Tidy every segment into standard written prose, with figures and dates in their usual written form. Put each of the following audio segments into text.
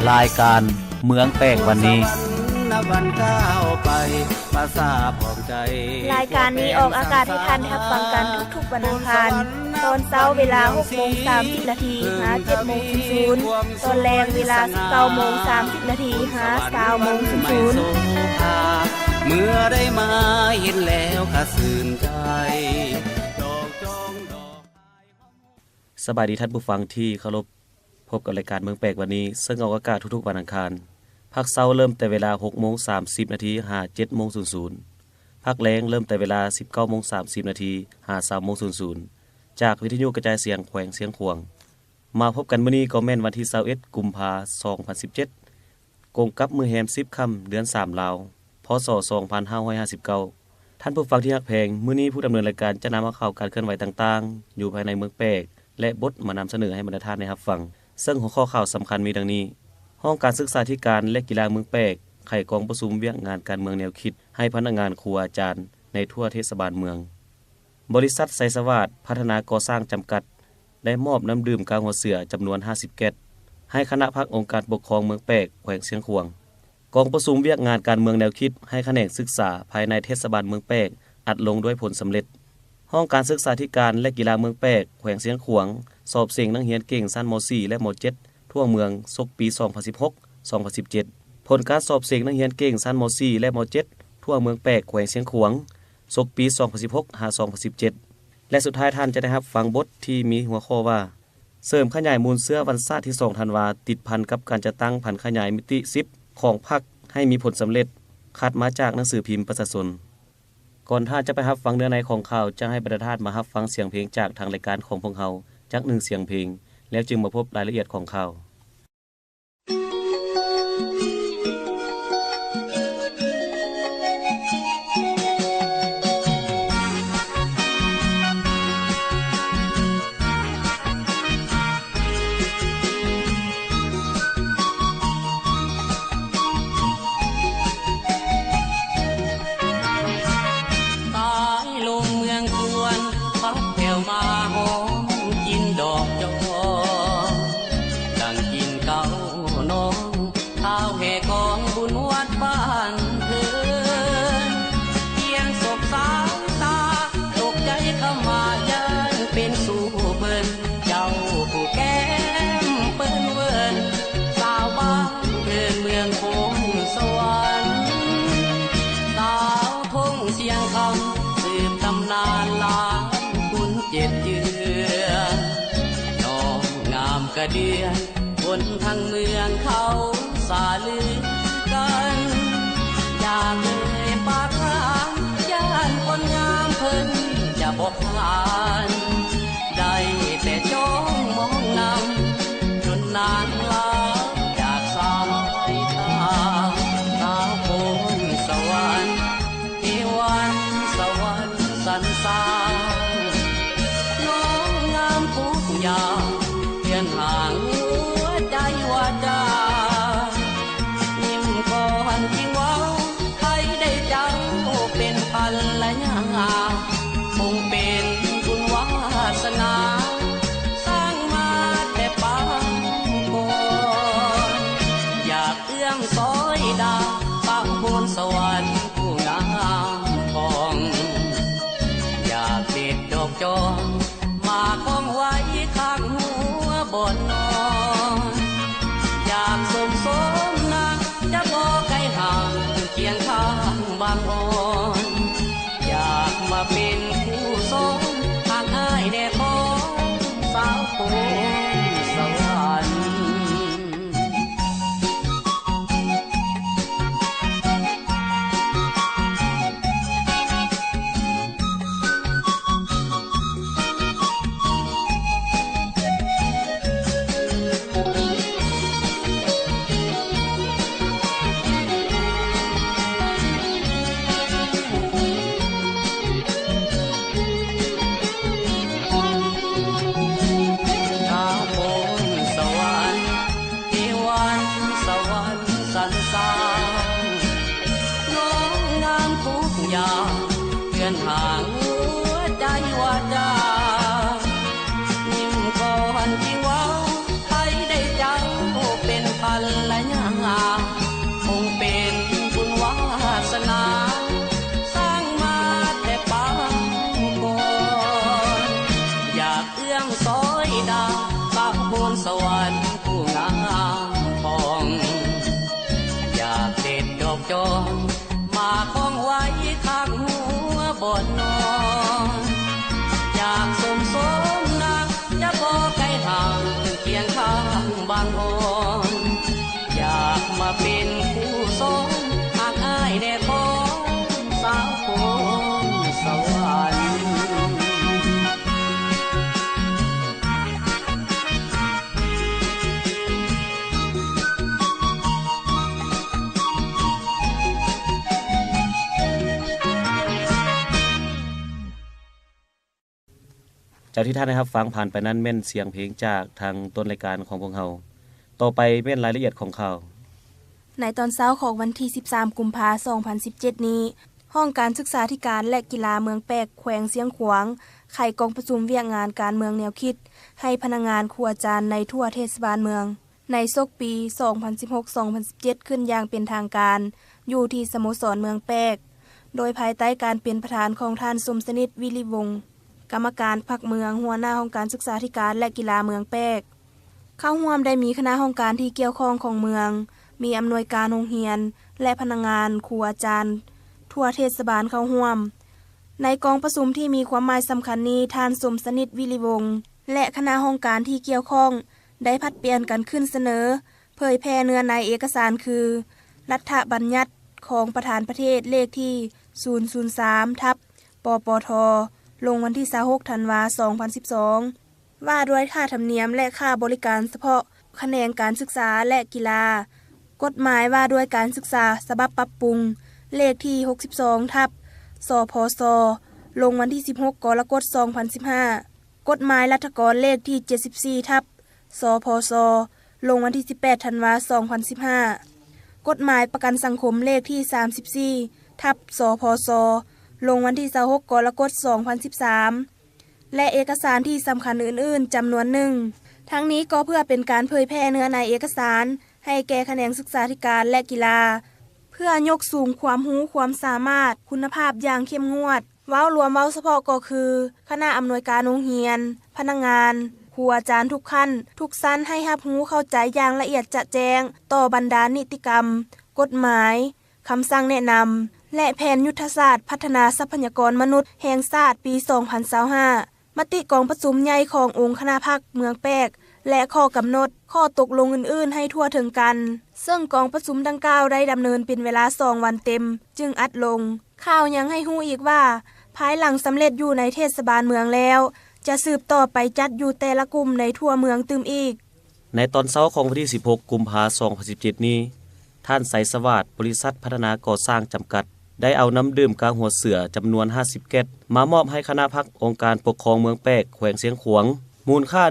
รายการเมืองแปลกวันนี้วันก้าวไปภาษาผองใจรายการนี้ออกอากาศให้ทันรับฟังกันทุกๆวันอังคารตอนเช้าเวลา 6:30 น. หา 7:00 น. ตอนแลงเวลา 19:30 น. หา 20:00 น. เมื่อได้มาเห็นแล้วก็ชื่นใจสบายดีท่านผู้ฟังที่เคารพพบกับรายการเมืองแปลกวันนี้ซึ่งออกอากาศทุกๆวันอังคารภาคเช้าเริ่มแต่เวลา 6:30 น. หา 7:00 น. ภาคแล้งเริ่มแต่เวลา 19:30 น. หา 20:00 จากวิทยุกระจายเสียงแขวงเสียงขวางมาพบกันมื้อนี้ก็แม่นวันที่21กุมภาพันธ์ 2017กงกับมื้อแรม10ค่ำเดือน3ลาวพศ2559ท่านผู้ฟังที่รักแพงมื้อนี้ผู้ดำเนินรายการจะนำเอาข่าวการเคลื่อนไหวต่างๆอยู่ภายในเมืองแปลกและบทมานำเสนอให้บรรดาท่านได้รับฟังซึ่งหัวข้อข่าวสำคัญมีดังนี้ห้องการศึกษาธิการและกีฬาเมืองแปลกไขกองประชุมเวียกงานการเมืองแนวคิดให้พนักงานครูอาจารย์ในทั่วเทศบาลเมืองบริษัทไสสวัสดิ์พัฒนาก่อสร้างจำกัดได้มอบน้ำดื่มกาหัวเสือจำนวน50แก๊สให้คณะพักองค์การปกครองเมืองแปลกแขวงเสียงขวางกองประชุมเวียกงานการเมืองแนวคิดให้แขนงศึกษาภายในเทศบาลเมืองแปลกอัดลงด้วยผลสำเร็จห้องการศึกษาธิการและกีฬาเมืองแปลกแขวงเสียงขวางสอบเสียงนักเรียนเก่งชั้นม .4 และม .7 ทั่วเมืองศกปี 2016-2017 ผลการสอบเสียงนักเรียนเก่งชั้นม .4 และม .7 ทั่วเมืองแปลกแขวงเสียงขวางศกปี 2016-2017 และสุดท้ายท่านจะได้รับฟังบทที่มีหัวข้อว่าเสริมขยายมูลเสื้อวันศาสตร์ที่2ธันวาติดพันกับการจะตั้งพันขยายมิติ10ของพรรคให้มีผลสำเร็จคัดมาจากหนังสือพิมพ์ประชาชนก่อนท่านจะไปรับฟังเนื้อในของข่าวจะให้บรรดาท่านมารับฟังเสียงเพลงจากทางรายการของพวกเราจาก1เสียงเพลงแล้วจึงมาพบรายละเอียดของข่าวเดือนบนทางเมืองเขาสาลือกันอยากเลยปากร้างย่านคนงามเพิ่นจะบอกผ่านได้แต่จ้องมองนำจนนานลาจากสายตาสาวคนสวรรค์เทวันสวรรค์สรรสร้างน้องงามทุกอย่างห่างหัวใจว่าดายิ้มก่อนจริงว่าให้ได้เจ้าเป็นภรรยาคงเป็นบุญวาสนาสร้างมาแต่ปางก่อนอยากเอื้อมซอยดาตั้งบนสวรรค์ผู้งามทองอยากเด็ดดอกจองมาคล้องไว้ข้างบนนอนอยากสมนางจะบอกไกลห่างเคียงข้างบางอ่อนอยากมาเป็นคู่สมทางอ้ายแด่พ้องสาวคนสวรรค์ห่างหัวใจว่าดายิ้มก่อนจริงว่าให้ได้เจ้าเป็นภรร จากที่ท่านได้รับฟังผ่านไปนั้นแม่นเสียงเพลงจากทางต้นรายการของพวกเราต่อไปแม่นรายละเอียดของข่าวในตอนเช้าของวันที่13กุมภาพันธ์2017นี้ห้องการศึกษาธิการและกีฬาเมืองแปกแขวงเสียงขวางไขกองประชุมเวียกงานการเมืองแนวคิดให้พนักงานครูอาจารย์ในทั่วเทศบาลเมืองในศกปี 2016-2017 ขึ้นอย่างเป็นทางการอยู่ที่สโมสรเมืองแปกโดยภายใต้การเป็นประธานของท่านสมสนิทวิริวงศ์กรรมการพรรคเมืองหัวหน้าห้องการศึกษาธิการและกีฬาเมืองแปกเข้าร่วมได้มีคณะห้องการที่เกี่ยวข้องของเมืองมีอำนวยการโรงเรียนและพนักงานครูอาจารย์ทั่วเทศบาลเข้าร่วมในกองประชุมที่มีความหมายสำคัญนี้ท่านสมสนิทวิริวงศ์และคณะห้องการที่เกี่ยวข้องได้ผลัดเปลี่ยนกันขึ้นเสนอเผยแพร่เนื้อในเอกสารคือรัฐบัญญัติของประธานประเทศเลขที่003/ปปทลงวันที่26ธันวาคม2012ว่าด้วยค่าธรรมเนียมและค่าบริการเฉพาะแขนงการศึกษาและกีฬากฎหมายว่าด้วยการศึกษาฉบับปรับปรุงเลขที่62/สพศลงวันที่16กรกฎาคม2015กฎหมายรัฐกรเลขที่74/สพศลงวันที่18ธันวาคม2015กฎหมายประกันสังคมเลขที่34/สพศลงวันที่26กรกฎาคม2013และเอกสารที่สำคัญอื่นๆจำนวนหนึ่งทั้งนี้ก็เพื่อเป็นการเผยแพร่เนื้อในเอกสารให้แก่แขนงศึกษาธิการและกีฬาเพื่อยกสูงความรู้ความสามารถคุณภาพอย่างเข้มงวดเว้ารวมเว้าเฉพาะก็คือคณะอำนวยการโรงเรียนพนักงานครูอาจารย์ทุกขั้นทุกชั้นให้รับรู้เข้าใจอย่างละเอียดจะแจ้งต่อบรรดานิติกรรมกฎหมายคำสั่งแนะนำและแผนยุทธศาสตร์พัฒนาทรัพยากรมนุษย์แห่งชาติปี 2025 มติกองประชุมใหญ่ขององค์คณะพรรคเมืองแปกและข้อกำหนดข้อตกลงอื่นๆให้ทั่วถึงกันซึ่งกองประชุมดังกล่าวได้ดำเนินเป็นเวลา2วันเต็มจึงอัดลงข่าวยังให้ฮู้อีกว่าภายหลังสำเร็จอยู่ในเทศบาลเมืองแล้วจะสืบต่อไปจัดอยู่แต่ละกลุ่มในทั่วเมืองตึมอีกในตอนเช้าของวันที่16กุมภาพันธ์2017นี้ท่านไสสวัสดิ์บริษัทพัฒนาก่อสร้างจำกัดได้เอาน้ำดื่มกาหัวเสือจำนวน50แก้วมามอบให้คณะพรรคองค์การปกครองเมืองแปกแขวงเสียงขวางมูลค่า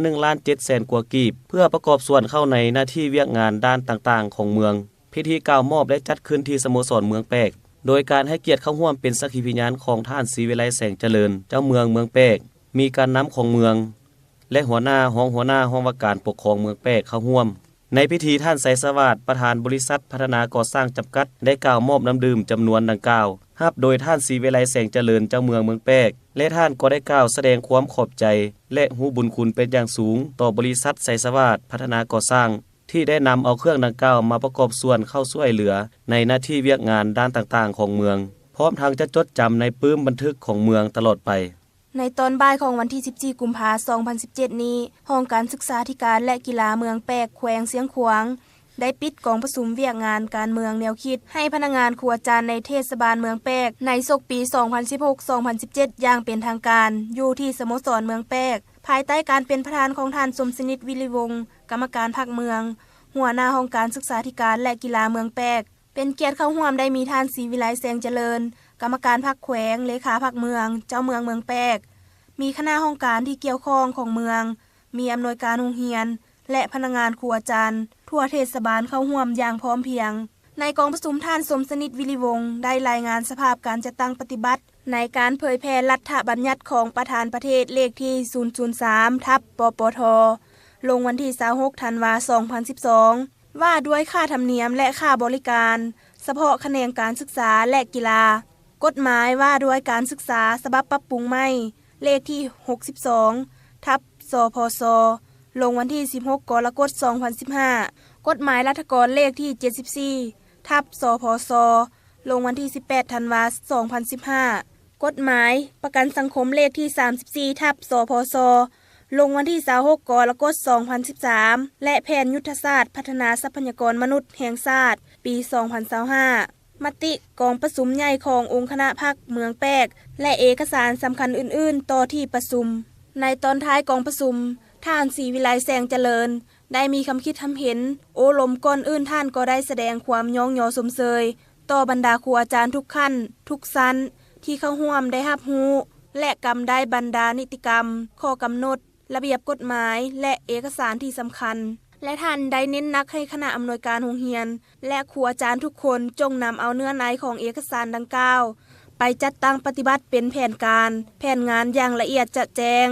1,700,000 กว่ากีบเพื่อประกอบส่วนเข้าในหน้าที่เวียกงานด้านต่างๆของเมืองพิธีกล่าวมอบได้จัดขึ้นที่สโมสรเมืองแปกโดยการให้เกียรติเข้าร่วมเป็นสักขีพยานของท่านศรีวิไลแสงเจริญเจ้าเมืองแปกมีการนำของเมืองและหัวหน้าห้องว่าการปกครองเมืองแปกเข้าร่วมในพิธีท่านไสสวัสดิ์ประธานบริษัทพัฒนาก่อสร้างจำกัดได้กล่าวมอบน้ำดื่มจำนวนดังกล่าวรับโดยท่านศรีวิไลแสงเจริญเจ้าเมืองแปกและท่านก็ได้กล่าวแสดงความขอบใจและรู้บุญคุณเป็นอย่างสูงต่อบริษัทไสสวัสดิ์พัฒนาก่อสร้างที่ได้นำเอาเครื่องดังกล่าวมาประกอบส่วนเข้าช่วยเหลือในหน้าที่เวียกงานด้านต่างๆของเมืองพร้อมทั้งจะจดจำในปื้มบันทึกของเมืองตลอดไปในตอนบ่ายของวันที่14กุมภาพันธ์2017นี้ห้องการศึกษาธิการและกีฬาเมืองแปกแขวงเสียงขวางได้ปิดกองประชุมเวียกงานการเมืองแนวคิดให้พนักงานครูอาจารย์ในเทศบาลเมืองแปกในศกปี 2016-2017 อย่างเป็นทางการอยู่ที่สโมสรเมืองแปกภายใต้การเป็นประธานของท่านสมสนิทวิริวงศ์กรรมการพรรคเมืองหัวหน้าห้องการศึกษาธิการและกีฬาเมืองแปกเป็นเกียรติเข้าร่วมได้มีท่านศรีวิไลแสงเจริญกรรมการพรรคแขวงเลขาพรรคเมืองเจ้าเมืองแปกมีคณะห้องการที่เกี่ยวข้องของเมืองมีอำนวยการโรงเรียนและพนักงานครูอาจารย์ทั่วเทศบาลเข้าร่วมอย่างพร้อมเพรียงในกองประชุมท่านสมสนิทวิริวงศ์ได้รายงานสภาพการจัดตั้งปฏิบัติในการเผยแพร่รัฐบัญญัติของประธานประเทศเลขที่003/ปปทลงวันที่26ธันวาคม2012ว่าด้วยค่าธรรมเนียมและค่าบริการเฉพาะแขนงการศึกษาและกีฬากฎหมายว่าด้วยการศึกษาฉบับปรับปรุงใหม่เลขที่62/สพศลงวันที่16กรกฎาคม2015กฎหมายรัฐกรเลขที่74/สพศลงวันที่18ธันวาคม2015กฎหมายประกันสังคมเลขที่34/สพศลงวันที่26กรกฎาคม2013และแผนยุทธศาสตร์พัฒนาทรัพยากรมนุษย์แห่งชาติปี 2025มติกองประชุมใหญ่ขององค์คณะพรรคเมืองแปกและเอกสารสำคัญอื่นๆต่อที่ประชุมในตอนท้ายกองประชุมท่านศรีวิไลแสงเจริญได้มีคำคิดทำเห็นโอลมก่อนอื่นท่านก็ได้แสดงความยองยอสมเสยต่อบรรดาครูอาจารย์ทุกขั้นทุกชั้นที่เข้าร่วมได้รับรู้ และกำได้บรรดานิติกรรมข้อกำหนดระเบียบกฎหมายและเอกสารที่สำคัญและท่านได้เน้นนักให้คณะอำนวยการโรงเรียนและครูอาจารย์ทุกคนจงนำเอาเนื้อในของเอกสารดังกล่าวไปจัดตั้งปฏิบัติเป็นแผนการแผนงานอย่างละเอียดจะแจง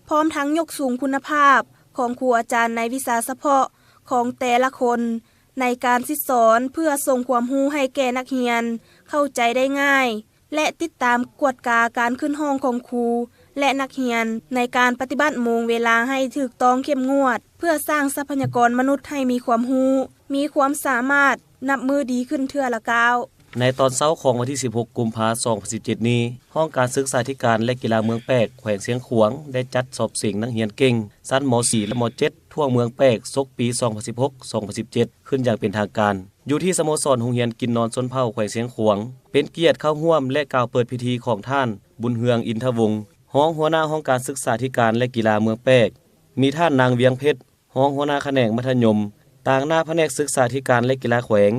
พร้อมทั้งยกสูงคุณภาพของครูอาจารย์ในวิชาเฉพาะของแต่ละคนในการสอนเพื่อส่งความรู้ให้แก่นักเรียนเข้าใจได้ง่ายและติดตามกวดกาการขึ้นห้องของครูและนักเรียนในการปฏิบัติโมงเวลาให้ถูกต้องเข้มงวดเพื่อสร้างทรัพยากรมนุษย์ให้มีความรู้มีความสามารถนับมือดีขึ้นเทื่อละก้าวในตอนเช้าของวันที่16กุมภาพันธ์2017นี้ห้องการศึกษาธิการและกีฬาเมืองแปกแขวงเสียงขวางได้จัดสอบสิ่งนักเรียนเก่งชั้นม.4 และม.7 ทั่วเมืองแปกศกปี2016-2017ขึ้นอย่างเป็นทางการอยู่ที่สโมสรโรงเรียนกินนอนชนเผ่าแขวงเสียงขวางเป็นเกียรติเข้าร่วมและกล่าวเปิดพิธีของท่านบุญเฮืองอินทวงศ์ห้องหัวหน้าห้องการศึกษาธิการและกีฬาเมืองแปกมีท่านนางเวียงเพชรห้องหัวหน้าแขนงมัธยมต่างหน้าแผนกศึกษาธิการและกีฬาแขวง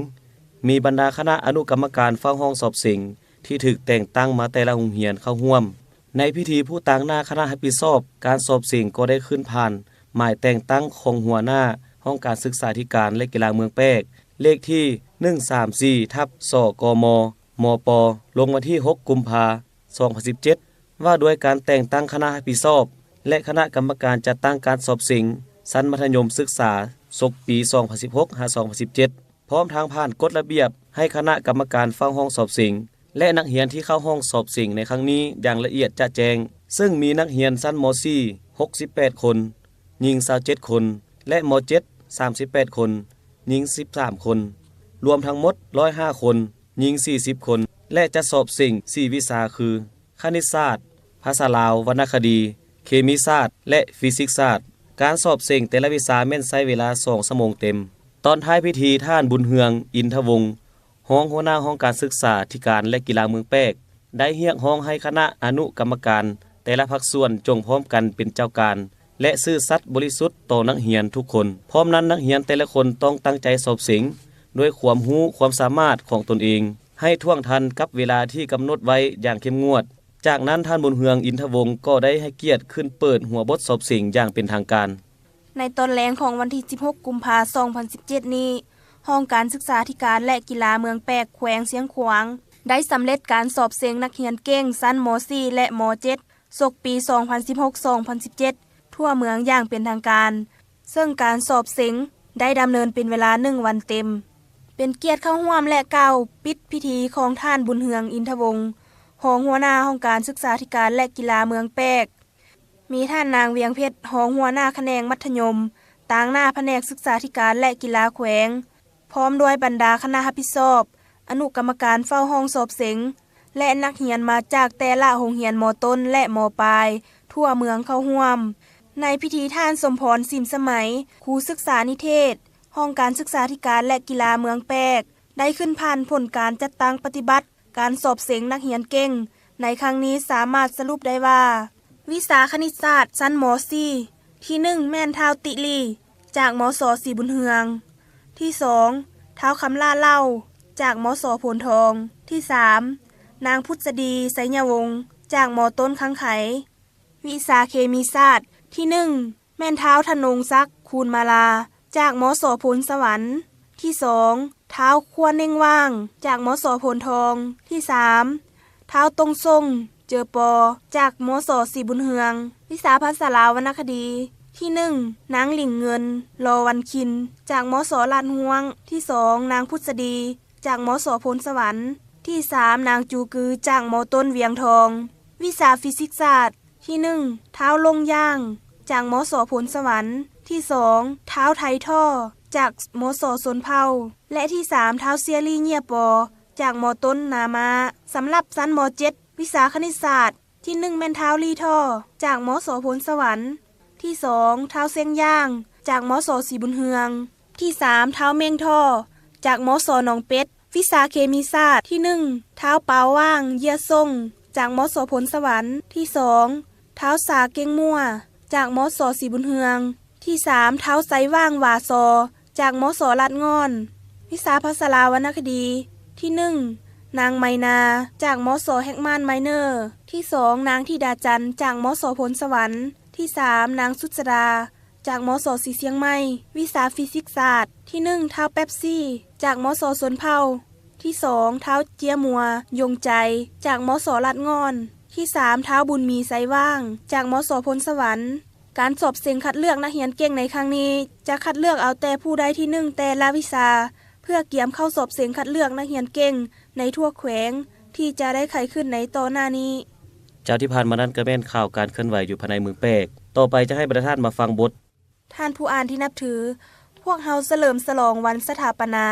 มีบรรดาคณะอนุกรรมการเฝ้าห้องสอบสิ่งที่ถูกแต่งตั้งมาแต่ละโรงเรียนเข้าร่วมในพิธีผู้ต่างหน้าคณะรับผิดชอบการสอบสิ่งก็ได้ขึ้นผ่านหมายแต่งตั้งของหัวหน้าห้องการศึกษาธิการและกีฬาเมืองแปกเลขที่134/สกมมปลงวันที่6กุมภาพันธ์2017ว่าด้วยการแต่งตั้งคณะรับผิดชอบและคณะกรรมการจัดตั้งการสอบสิ่งชั้นมัธยมศึกษาศกปี2016-2017พร้อมทางผ่านกฎระเบียบให้คณะกรรมการเฝ้าห้องสอบสิ่งและนักเรียนที่เข้าห้องสอบสิ่งในครั้งนี้อย่างละเอียดจะแจงซึ่งมีนักเรียนชั้นม.4 68 คนหญิง27 คนและม.7 38 คนหญิง13 คนรวมทั้งหมด105 คนหญิง40 คนและจะสอบสิ่ง4วิชาคือคณิตศาสตร์ภาษาลาววรรณคดีเคมีศาสตร์และฟิสิกส์ศาสตร์การสอบสิ่งแต่ละวิชาแม่นใช้เวลา2 ชั่วโมงเต็มตอนท้ายพิธีท่านบุญเฮืองอินทวงศ์ห้องหัวหน้าห้องการศึกษาธิการและกีฬาเมืองแปกได้เรียกร้องให้คณะอนุกรรมการแต่ละภาคส่วนจงพร้อมกันเป็นเจ้าการและซื่อสัตย์บริสุทธิ์ต่อนักเรียนทุกคนพร้อมนั้นนักเรียนแต่ละคนต้องตั้งใจสอบสิ่งด้วยความรู้ความสามารถของตนเองให้ท่วงทันกับเวลาที่กำหนดไว้อย่างเข้มงวดจากนั้นท่านบุญเฮืองอินทวงศ์ก็ได้ให้เกียรติขึ้นเปิดหัวบทสอบสิ่งอย่างเป็นทางการในตอนแรกของวันที่16กุมภาพันธ์2017นี้ห้องการศึกษาธิการและกีฬาเมืองแปกแขวงเสียงขวางได้สำเร็จการสอบเสียงนักเรียนเก่งชั้นม.4 และม.7 ศกปี2016-2017ทั่วเมืองอย่างเป็นทางการซึ่งการสอบเสียงได้ดำเนินเป็นเวลา1 วันเต็มเป็นเกียรติเข้าร่วมและกล่าวปิดพิธีของท่านบุญเฮืองอินทวงศ์รองหัวหน้าห้องการศึกษาธิการและกีฬาเมืองแปกมีท่านนางเวียงเพชรรองหัวหน้าแขนงมัธยมต่างหน้าแผนกศึกษาธิการและกีฬาแขวงพร้อมด้วยบรรดาคณะรับผิดชอบอนุกรรมการเฝ้าห้องสอบเสียงและนักเรียนมาจากแต่ละโรงเรียนม.ต้นและม.ปลายทั่วเมืองเข้าร่วมในพิธีท่านสมพรสิมสมัยครูศึกษานิเทศห้องการศึกษาธิการและกีฬาเมืองแปกได้ขึ้นผ่านผลการจัดตั้งปฏิบัติการสอบเสียงนักเรียนเก่งในครั้งนี้สามารถสรุปได้ว่าวิชาคณิตศาสตร์ชั้นม.4 ที่1แม่นท้าวติลีจากมศ.ศรีบุญเฮืองที่2ท้าวคำล่าเล่าจากมศ.โพนทองที่3นางพุทธดีไสยวงศ์จากม.ต้นคังไขวิชาเคมีศาสตร์ที่1แม่นท้าวธนงศักดิ์คูณมาลาจากมศ.โพนสวรรค์ที่2ท้าวควรเน่งว่างจากมศ.โพนทองที่3ท้าวตรงทรงเจอปอจากมศ.ศรีบุญเฮืองวิชาภาษาลาววรรณคดีที่1นางหลิงเงินรอวันคินจากมศ.ลาดห่วงที่2นางพุทธดีจากมศ.โพนสวรรค์ที่3นางจูกือจากม.ต้นเวียงทองวิชาฟิสิกส์ศาสตร์ที่1ท้าวลงย่างจากมศ.โพนสวรรค์ที่2ท้าวไทยท่อจากมศ.สนเผ่าและที่3ท้าวเซียรี่เงียปอจากม.ต้นนามาสำหรับชั้นม.7 วิชาคณิตศาสตร์ที่1แม่นท้าวลี่ท่อจากมศ.โพนสวรรค์ที่2ท้าวเซียงย่างจากมศ.ศรีบุญเฮืองที่3ท้าวเมงท่อจากมศ.หนองเป็ดวิชาเคมีศาสตร์ที่1ท้าวเปาว่างเยี่ยส่งจากมศ.ผลสวรรค์ที่2ท้าวสาเก่งมั่วจากมศ.ศรีบุญเฮืองที่3ท้าวไสว่างวาซอจากมศ.ลาดงอนวิชาภาษาลาววรรณคดีที่1 นางไมนาจากมส.แฮกมานไมเนอร์ที่2นางธิดาจันทร์จากมส.พลสวรรค์ที่3นางสุษดาจากมส.สีเชียงใหม่วิชาฟิสิกส์ศาสตร์ที่1ท้าวแป๊บซี่จากมส.สนเผ่าที่2ท้าวเจียมัวยงใจจากมส.ลาดงอนที่3ท้าวบุญมีไสว่างจากมส.พลสวรรค์การสอบเสียงคัดเลือกนักเรียนเก่งในครั้งนี้จะคัดเลือกเอาแต่ผู้ใดที่1แต่ละวิชาเพื่อเกียมเข้าสอบเสียงคัดเลือกนักเรียนเก่งในทั่วแขวงที่จะได้ไขขึ้นในต่อหน้านี้เจ้าที่ผ่านมานั้นก็แม่นข่าวการเคลื่อนไหวอยู่ภายในเมืองแปกต่อไปจะให้ประธานมาฟังบทท่านผู้อ่านที่นับถือพวกเฮาเฉลิมฉลองวันสถาปนา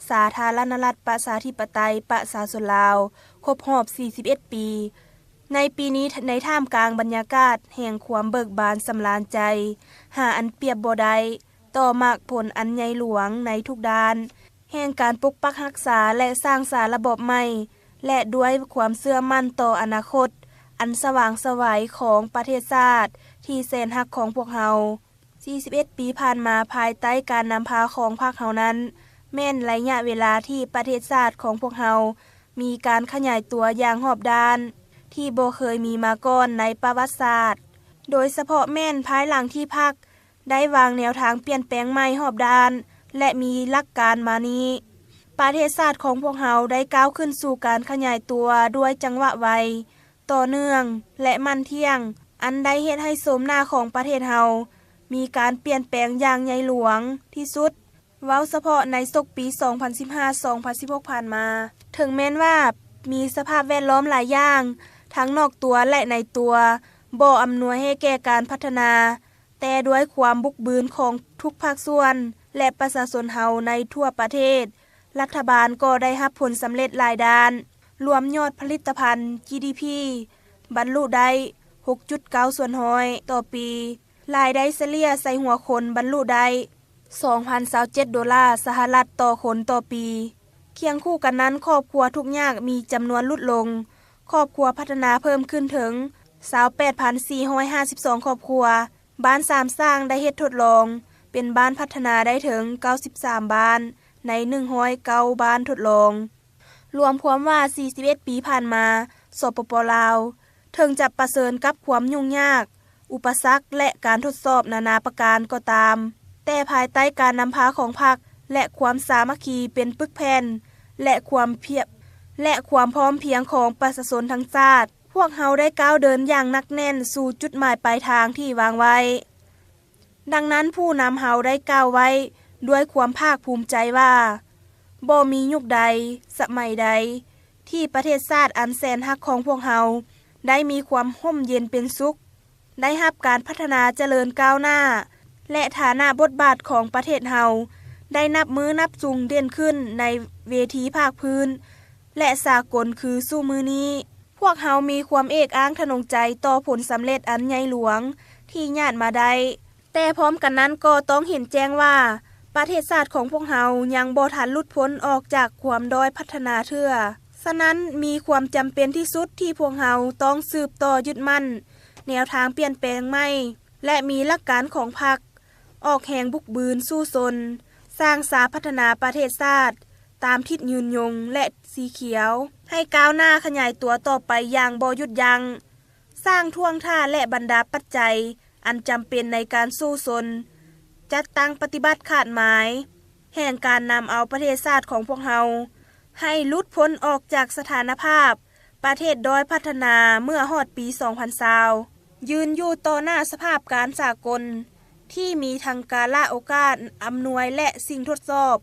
สาธารณรัฐประชาธิปไตยประชาชนลาวครบรอบ41ปีในปีนี้ในท่ามกลางบรรยากาศแห่งความเบิกบานสำราญใจหาอันเปรียบบ่ได้ต่อมากผลอันใหญ่หลวงในทุกด้านแห่งการปกปักรักษาและสร้างสารระบบใหม่และด้วยความเชื่อมั่นต่ออนาคตอันสว่างไสวของประเทศชาติที่แสนรักของพวกเฮา41 ปีผ่านมาภายใต้การนำพาของพรรคเฮานั้นแม่นระยะเวลาที่ประเทศชาติของพวกเฮามีการขยายตัวอย่างรอบด้านที่บ่เคยมีมาก่อนในประวัติศาสตร์โดยเฉพาะแม่นภายหลังที่พรรคได้วางแนวทางเปลี่ยนแปลงใหม่รอบด้านและมีหลักการมานี้ประเทศชาติของพวกเฮาได้ก้าวขึ้นสู่การขยายตัวด้วยจังหวะไวต่อเนื่องและมั่นเที่ยงอันได้เฮ็ดให้สมหน้าของประเทศเฮามีการเปลี่ยนแปลงอย่างใหญ่หลวงที่สุดเว้าเฉพาะในศกปี 2015-2016 ผ่านมาถึงแม้นว่ามีสภาพแวดล้อมหลายอย่างทั้งนอกตัวและในตัวบ่อำนวยให้แก่การพัฒนาแต่ด้วยความบุกบืนของทุกภาคส่วนและประชาชนเฮาในทั่วประเทศรัฐบาลก็ได้รับผลสำเร็จหลายด้านรวมยอดผลิตภัณฑ์ GDP บรรลุได้ 6.9% ต่อปีรายได้เฉลี่ยใส่หัวคนบรรลุได้ $2,027 สหรัฐต่อคนต่อปีเคียงคู่กันนั้นครอบครัวทุกยากมีจำนวนลดลงครอบครัวพัฒนาเพิ่มขึ้นถึง 28,452 ครอบครัวบ้าน3สร้างได้เฮ็ดทดลองเป็นบ้านพัฒนาได้ถึง93บ้านใน109บ้านทดลองรวมความว่า41ปีผ่านมาสปป.ลาวถึงจะประเสริญกับความยุ่งยากอุปสรรคและการทดสอบนานาประการก็ตามแต่ภายใต้การนำพาของพรรคและความสามัคคีเป็นปึกแผ่นและความพร้อมเพรียงของประชาชนทั้งชาติพวกเฮาได้ก้าวเดินอย่างหนักแน่นสู่จุดหมายปลายทางที่วางไว้ดังนั้นผู้นำเฮาได้กล่าวไว้ด้วยความภาคภูมิใจว่าบ่มียุคใดสมัยใดที่ประเทศชาติอันแสนรักของพวกเฮาได้มีความร่มเย็นเป็นสุขได้รับการพัฒนาเจริญก้าวหน้าและฐานะบทบาทของประเทศเฮาได้นับมือนับจุงเด่นขึ้นในเวทีภาคพื้นและสากลคือสู้มือนี้พวกเฮามีความเอกอ้างทะนงใจต่อผลสำเร็จอันใหญ่หลวงที่ญาติมาได้แต่พร้อมกันนั้นก็ต้องเห็นแจ้งว่าประเทศชาติของพวกเฮายังบ่ทันหลุดพ้นออกจากความด้อยพัฒนาเทื่อฉะนั้นมีความจำเป็นที่สุดที่พวกเฮาต้องสืบต่อยึดมั่นแนวทางเปลี่ยนแปลงใหม่และมีหลักการของพรรคออกแห่งบุกบืนสู้ซนสร้างสาพัฒนาประเทศชาติตามทิศยืนยงและสีเขียวให้ก้าวหน้าขยายตัวต่อไปอย่างบ่หยุดยั้งสร้างท่วงท่าและบรรดาปัจจัยอันจำเป็นในการสู้ซนจัดตั้งปฏิบัติขาดหมายแห่งการนำเอาประเทศชาติของพวกเฮาให้หลุดพ้นออกจากสถานภาพประเทศด้อยพัฒนาเมื่อฮอดปี 2020 ยืนอยู่ต่อหน้าสภาพการสากลที่มีทั้งกาลโอกาสอำนวยและสิ่งทดสอบ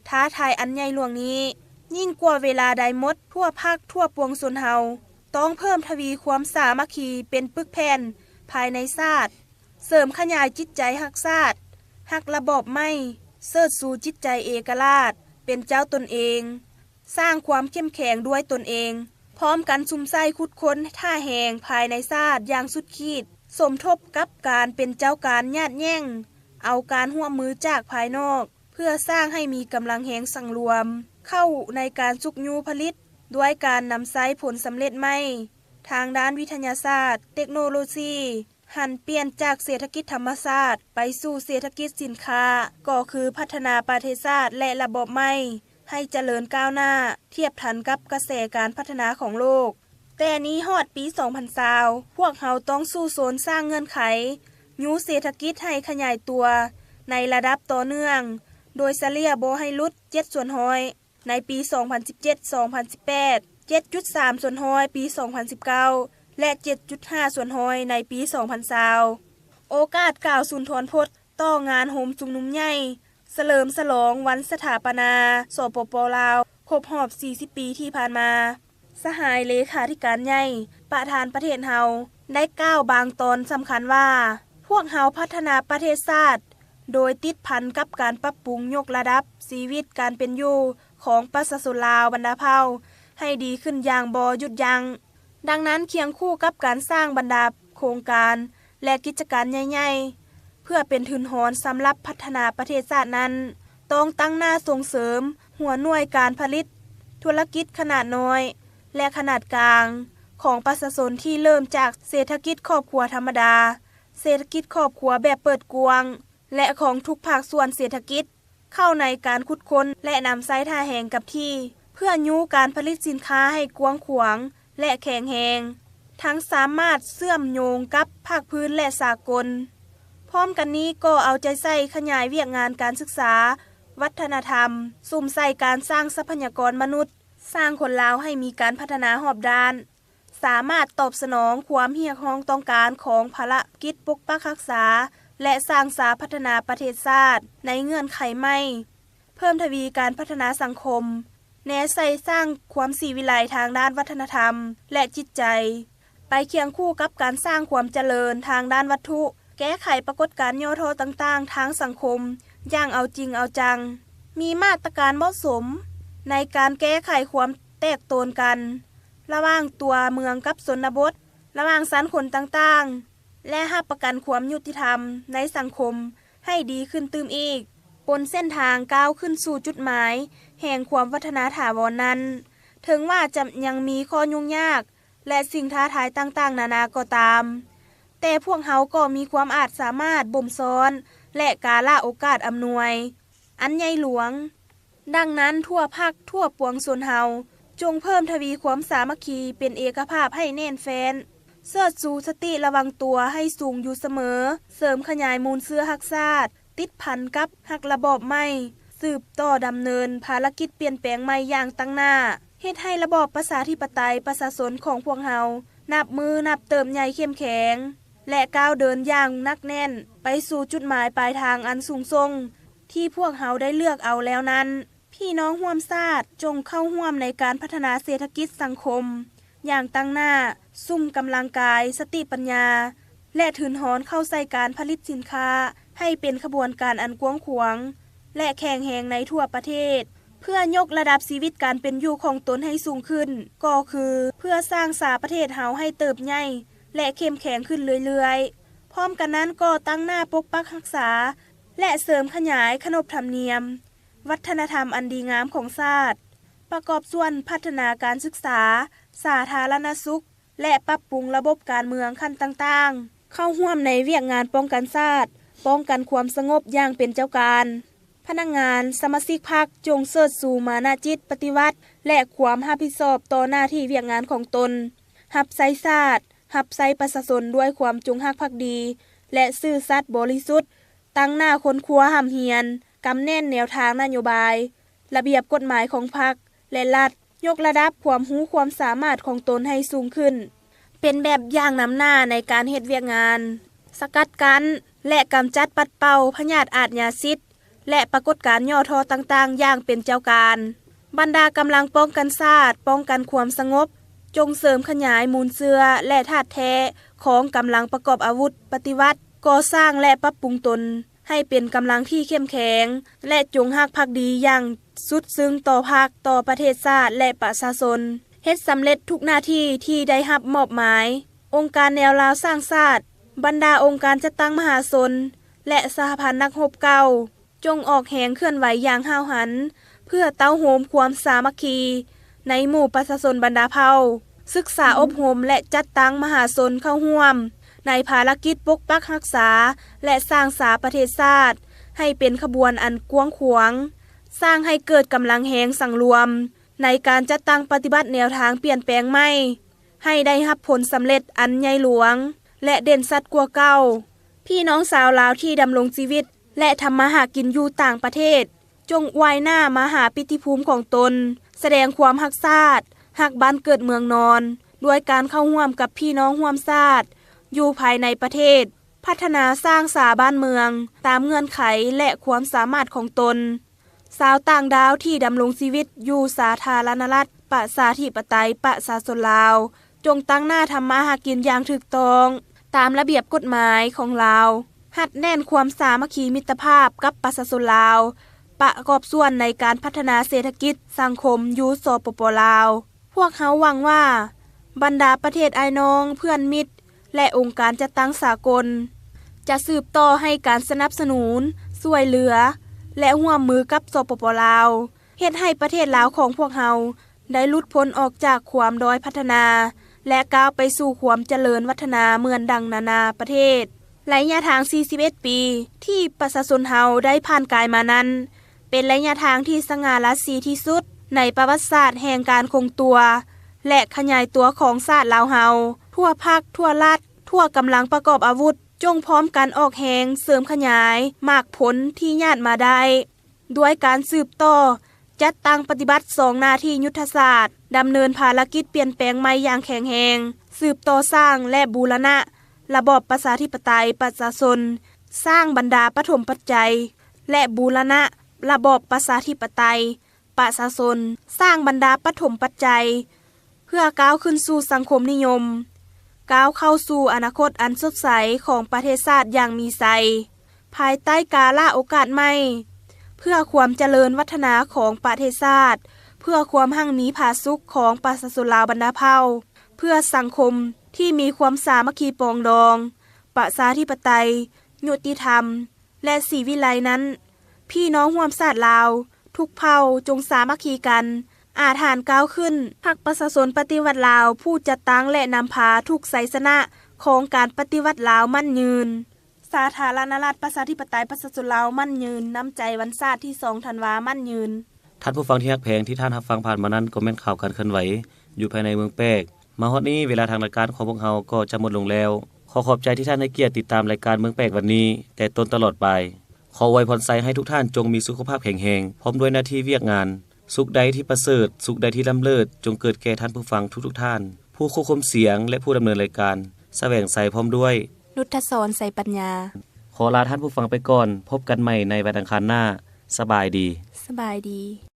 ท้าทายอันใหญ่หลวงนี้ยิ่งกว่าเวลาใดหมดทั่วภาคทั่วปวงชนเฮาต้องเพิ่มทวีความสามัคคีเป็นปึกแผ่นภายในชาติเสริมขยายจิตใจรักชาติรักระบอบไม่เสิร์ชสู่จิตใจเอกราชเป็นเจ้าตนเองสร้างความเข้มแข็งด้วยตนเองพร้อมกันซุ่มไส้คุดค้นท่าแหงภายในชาติอย่างสุดขีดสมทบกับการเป็นเจ้าการญาติแย่งเอาการร่วมมือจากภายนอกเพื่อสร้างให้มีกำลังแหงสังรวมเข้าในการสุกยูผลิตด้วยการนำใช้ผลสำเร็จไม่ทางด้านวิทยาศาสตร์เทคโนโลยีหันเปลี่ยนจากเศรษฐกิจธรรมชาติไปสู่เศรษฐกิจสินค้าก็คือพัฒนาประเทศชาติและระบบไม่ ให้เจริญก้าวหน้าเทียบทันกับกระแสการพัฒนาของโลกแต่นี้ฮอดปี2020พวกเราต้องสู้โซนสร้างเงื่อนไขยูเศรษฐกิจให้ขยายตัวในระดับต่อเนื่องโดยเฉลี่ยบ่ให้ลด7%ในปี 2017-2018 7.3% ปี 2019 และ 7.5% ในปี 2020 โอกาสกล่าวสุนทรพจน์ต่องานโฮมชุมนุมใหญ่เฉลิมฉลองวันสถาปนาสปป.ลาวครบรอบ40 ปีที่ผ่านมาสหายเลขาธิการใหญ่ประธานประเทศเฮาได้กล่าวบางตอนสำคัญว่าพวกเฮาพัฒนาประเทศชาติโดยติดพันกับการปรับปรุงยกระดับชีวิตการเป็นอยู่ของประชาชนลาวบรรดาเผ่าให้ดีขึ้นอย่างบ่หยุดยัง้งดังนั้นเคียงคู่กับการสร้างบรรดาโครงการและกิจการใหญ่ๆเพื่อเป็นทุนหอนสำหรับพัฒนาประเทศชาตินั้นต้องตั้งหน้าส่งเสริมหัวหน่วยการผลิตธุรกิจขนาดน้อยและขนาดกลางของประชาชนที่เริ่มจากเศรษฐกิจครอบครัวธรรมดาเศรษฐกิจครอบครัวแบบเปิดกว้างและของทุกภาคส่วนเศรษฐกิจเข้าในการขุดค้นและนำไซท่าแหงกับที่เพื่อยุการผลิตสินค้าให้กว้างขวางและแข็งแรงทั้งสามารถเชื่อมโยงกับภาคพื้นและสากลพร้อมกันนี้ก็เอาใจใส่ขยายเวียกงานการศึกษาวัฒนธรรมซุ่มใส่การสร้างทรัพยากรมนุษย์สร้างคนลาวให้มีการพัฒนาหอบด้านสามารถตอบสนองความเรียกร้องต้องการของภารกิจปกปักรักษาและสร้างสาพัฒนาประเทศชาติในเงื่อนไขใหม่เพิ่มทวีการพัฒนาสังคมแนใส่สร้างความสีวิไลทางด้านวัฒนธรรมและจิตใจไปเคียงคู่กับการสร้างความเจริญทางด้านวัตถุแก้ไขปรากฏการณ์ย่อท้อต่างๆทางสังคมอย่างเอาจริงเอาจังมีมาตรการเหมาะสมในการแก้ไขความแตกโตนกันระหว่างตัวเมืองกับชนบทระหว่างสันคนต่างๆและรับประกันความยุติธรรมในสังคมให้ดีขึ้นตื่มอีกบนเส้นทางก้าวขึ้นสู่จุดหมายแห่งความพัฒนาถาวรนั้นถึงว่าจะยังมีข้อยุ่งยากและสิ่งท้าทายต่างๆนานาก็ตามแต่พวกเฮาก็มีความอาจสามารถบ่มซ้อนและกาลโอกาสอำนวยอันใหญ่หลวงดังนั้นทั่วภาคทั่วปวงชนเฮาจงเพิ่มทวีความสามัคคีเป็นเอกภาพให้แน่นแฟ้นเสิร์ชสู่สติระวังตัวให้สูงอยู่เสมอเสริมขยายมูลเสื้อฮักชาติติดพันกับฮักระบอบใหม่สืบต่อดำเนินภารกิจเปลี่ยนแปลงใหม่อย่างตั้งหน้าเฮ็ดให้ระบอบประชาธิปไตยประชาชนของพวกเฮานับมือนับเติมใหญ่เข้มแข็งและก้าวเดินอย่างนักแน่นไปสู่จุดหมายปลายทางอันสูงส่งที่พวกเฮาได้เลือกเอาแล้วนั้นพี่น้องร่วมชาติจงเข้าร่วมในการพัฒนาเศรษฐกิจสังคมอย่างตั้งหน้าซุ่มกำลังกายสติปัญญาและถืนหอนเข้าใส่การผลิตสินค้าให้เป็นขบวนการอันกว้างขวางและแข่งแหงในทั่วประเทศเพื่อยกระดับชีวิตการเป็นอยู่ของตนให้สูงขึ้นก็คือเพื่อสร้างสาประเทศเฮาให้เติบใหญ่และเข้มแข็งขึ้นเรื่อยๆพร้อมกันนั้นก็ตั้งหน้าปกปักรักษาและเสริมขยายขนบธรรมเนียมวัฒนธรรมอันดีงามของชาติประกอบส่วนพัฒนาการศึกษาสาธารณสุขและปรับปรุงระบบการเมืองขั้นต่างๆเข้าร่วมในเวียกงานป้องกันชาติป้องกันความสงบอย่างเป็นเจ้าการพนักงานสมาชิกพรรคจงเสิร์ชสู่มานะจิตปฏิวัติและความรับผิดชอบต่อหน้าที่เวียกงานของตนรับใช้ชาติรับใช้ประชาชนด้วยความจงรักภักดีและซื่อสัตย์บริสุทธิ์ตั้งหน้าค้นคว้าหำเฮียนกำแน่นแนวทางนโยบายระเบียบกฎหมายของพรรคและรัฐยกระดับความรู้ความสามารถของตนให้สูงขึ้นเป็นแบบอย่างนำหน้าในการเฮ็ดเวียกงานสกัดกั้นและกำจัดปัดเป่าพยาธิอาชญาซิตและปรากฏการณ์ย่อท้อต่างๆอย่างเป็นเจ้าการบรรดากำลังป้องกันชาติป้องกันความสงบจงเสริมขยายมูลเชื้อและธาตุแท้ของกำลังประกอบอาวุธปฏิวัติก่อสร้างและปรับปรุงตนให้เป็นกำลังที่เข้มแข็งและจงรักภักดีอย่างสุดซึ้งต่อพรรคต่อประเทศชาติและประชาชนเฮ็ดสำเร็จทุกหน้าที่ที่ได้รับมอบหมายองค์การแนวราวสร้างชาติบรรดาองค์การจัดตั้งมหาชนและสหพันธ์นักรบเก่าจงออกแหงเคลื่อนไหวอย่างห้าวหันเพื่อเต้าโหมความสามัคคีในหมู่ประชาชนบรรดาเผ่าศึกษาอบรมและจัดตั้งมหาชนเข้าร่วมในภารกิจปกปักรักษาและสร้างสาประเทศชาติให้เป็นขบวนอันกว้างขวาง สร้างให้เกิดกำลังแหงสังรวมในการจัดตั้งปฏิบัติแนวทางเปลี่ยนแปลงใหม่ให้ได้รับผลสำเร็จอันใหญ่หลวงและเด่นชัดกว่าเก่าพี่น้องสาวลาวที่ดำรงชีวิตและทำมาหากินอยู่ต่างประเทศจงวายหน้ามาหาปิติภูมิของตนแสดงความรักชาติรักบ้านเกิดเมืองนอนด้วยการเข้าร่วมกับพี่น้องร่วมชาติอยู่ภายในประเทศพัฒนาสร้างสาบ้านเมืองตามเงื่อนไขและความสามารถของตนชาวต่างดาวที่ดำรงชีวิตอยู่สาธารณรัฐประชาธิปไตยประชาชนลาวจงตั้งหน้าทำมาหากินอย่างถูกต้องตามระเบียบกฎหมายของลาวหัดแน่นความสามัคคีมิตรภาพกับประชาชนลาวประกอบส่วนในการพัฒนาเศรษฐกิจสังคมอยู่สปป.ลาวพวกเขาหวังว่าบรรดาประเทศอ้ายน้องเพื่อนมิตรและองค์การจัดตั้งสากลจะสืบต่อให้การสนับสนุนช่วยเหลือและร่วมมือกับสปป.ลาวเฮ็ดให้ประเทศลาวของพวกเราได้หลุดพ้นออกจากความด้อยพัฒนาและก้าวไปสู่ความเจริญวัฒนาเหมือนดังนานาประเทศระยะทาง41ปีที่ประชาชนเฮาได้ผ่านกายมานั้นเป็นระยะทางที่สง่าราศีที่สุดในประวัติศาสตร์แห่งการคงตัวและขยายตัวของชาติลาวเฮาทั่วภาคทั่วรัฐทั่วกำลังประกอบอาวุธจงพร้อมกันออกแหงเสริมขยายมากผลที่ญาติมาได้ด้วยการสืบต่อจัดตั้งปฏิบัติ2หน้าที่ยุทธศาสตร์ดำเนินภารกิจเปลี่ยนแปลงใหม่อย่างแข็งแรงสืบต่อสร้างและบูรณะระบอบประชาธิปไตยประชาชนสร้างบรรดาปฐมปัจจัยและบูรณะระบอบประชาธิปไตยประชาชนสร้างบรรดาปฐมปัจจัยเพื่อก้าวขึ้นสู่สังคมนิยมก้าวเข้าสู่อนาคตอันสดใสของประเทศชาติอย่างมีชัยภายใต้กาลโอกาสใหม่เพื่อความเจริญวัฒนาของประเทศชาติเพื่อความหั่งมีผาสุขของประชาชนลาวบรรดาเผ่าเพื่อสังคมที่มีความสามัคคีปรองดองประชาธิปไตยยุติธรรมและสีวิไลนั้นพี่น้องร่วมชาติลาวทุกเผ่าจงสามัคคีกันอาถานก้าวขึ้นพรรคประชาชนปฏิวัติลาวผู้จัดตั้งและนำพาทุกไสยชนะของการปฏิวัติลาวมั่นยืนสาธารณรัฐประชาธิปไตยประชาชนลาวมั่นยืนน้ำใจวันชาติที่2ธันวามั่นยืนท่านผู้ฟังที่รักแพงที่ท่านรับฟังผ่านมานั้นก็แม่นข่าวการเคลื่อนไหวอยู่ภายในเมืองแปกมาฮอดนี้เวลาทางรายการของพวกเราก็จะหมดลงแล้วขอขอบใจที่ท่านให้เกียรติติดตามรายการเมืองแปกวันนี้แต่ต้นตลอดไปขออวยพรไสให้ทุกท่านจงมีสุขภาพแข็งแรงพร้อมด้วยหน้าที่เวียกงานสุขใดที่ประเสริฐสุขใดที่ล้ำเลิศจงเกิดแก่ท่านผู้ฟังทุกท่านผู้ควบคุมเสียงและผู้ดำเนินรายการแสวงไสพร้อมด้วยนุชศรไสปัญญาขอลาท่านผู้ฟังไปก่อนพบกันใหม่ในวันอังคารหน้าสบายดีสบายดี